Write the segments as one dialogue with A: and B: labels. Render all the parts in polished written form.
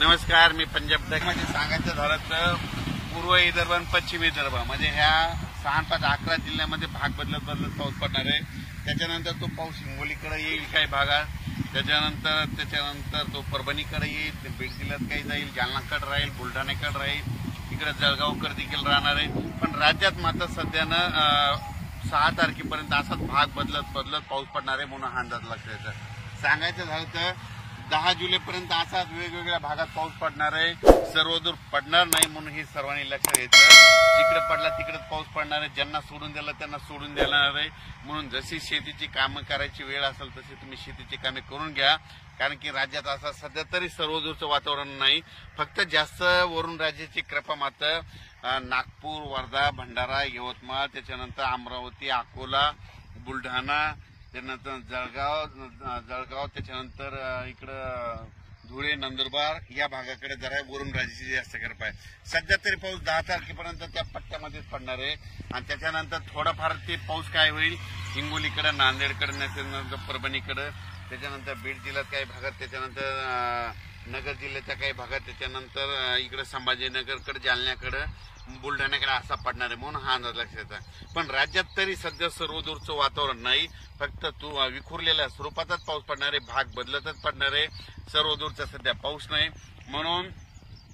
A: नमस्कार, मी पंजाब मध्ये सांगायचं झालं तर पूर्व विदर्भ आणि पश्चिम विदर्भ म्हणजे ह्या 6, 5, 11 जिल्ह्यामध्ये भाग बदलत पाऊस पडणार आहे। त्याच्यानंतर तो पाऊस हिंगोलीकडे येईल काही भागात, त्याच्यानंतर तो परभणीकडे येईल, बीड जिल्ह्यात काही जाईल, जालनाकडे राहील, बुलढाण्याकडे राहील, इकडे जळगावकडे देखील राहणार आहे। पण राज्यात मात्र सध्यानं 6 तारखेपर्यंत असाच भाग बदलत पाऊस पडणार आहे म्हणून हा अंदाज लागतो। सांगायचं झालं तर 10 जुलैपर्यंत असाच वेगवेगळ्या भागात पाऊस पडणार आहे। सर्वदूर पडणार नाही म्हणून हे सर्वांनी लक्षात घ्यायचं। जिकडे पडला तिकडेच पाऊस पडणार आहे, ज्यांना सोडून दिला त्यांना सोडून देणार आहे। म्हणून जशी शेतीची कामं करायची वेळ असेल तशी तुम्ही शेतीची कामे करून घ्या, कारण की राज्यात असं सध्या तरी सर्वदूरचं वातावरण नाही। फक्त जास्त वरून राज्याची कृपा मात्र नागपूर, वर्धा, भंडारा, यवतमाळ, त्याच्यानंतर अमरावती, अकोला, बुलढाणा, त्यानंतर जळगाव, त्याच्यानंतर इकडं धुळे, नंदुरबार या भागाकडे जरा वरून राज्याची जास्त कृपा आहे। सध्या तरी पाऊस 10 तारखेपर्यंत त्या पट्ट्यामध्येच पडणार आहे आणि त्याच्यानंतर थोडाफार ते पाऊस काय होईल हिंगोलीकडे, नांदेडकडे, त्याच्यानंतर परभणीकडे, त्याच्यानंतर बीड जिल्ह्यात काही भागात, त्याच्यानंतर नगर जिल्ह्याच्या काही भागात, त्याच्यानंतर इकडे संभाजीनगरकडे, जालन्याकडे, बुलढाण्याकडे असा पडणार आहे म्हणून हा अंदाज लक्षात आहे। पण राज्यात तरी सध्या सर्वदूरचं वातावरण नाही, फक्त विखुरलेल्या स्वरूपातच पाऊस पडणार आहे, भाग बदलतच पडणार आहे। सर्वदूरचा सध्या पाऊस नाही म्हणून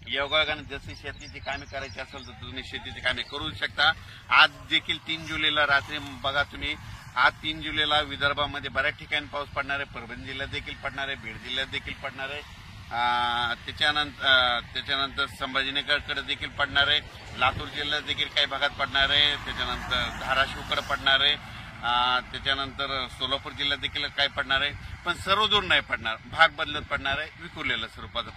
A: योगायोगाने जशी शेतीची कामे करायची असेल तर तुम्ही शेतीची कामे करू शकता। आज देखील 3 जुलैला रात्री बघा तुम्ही, आज 3 जुलैला विदर्भामध्ये बऱ्याच ठिकाणी पाऊस पडणार आहे, परभणी जिल्ह्यात देखील पडणार आहे, बीड जिल्ह्यात देखील पडणार आहे, त्याच्यानंतर संभाजीनगरकडे देखील पडणार आहे, लातूर जिल्ह्यात देखील काही भागात पडणार आहे, त्याच्यानंतर धाराशिवकडे पडणार आहे, त्याच्यानंतर सोलापूर जिल्ह्यात देखील काही पडणार आहे। पण सर्वदूर नाही पडणार, भाग बदलत पडणार आहे, विखुरलेल्या स्वरूपाचं।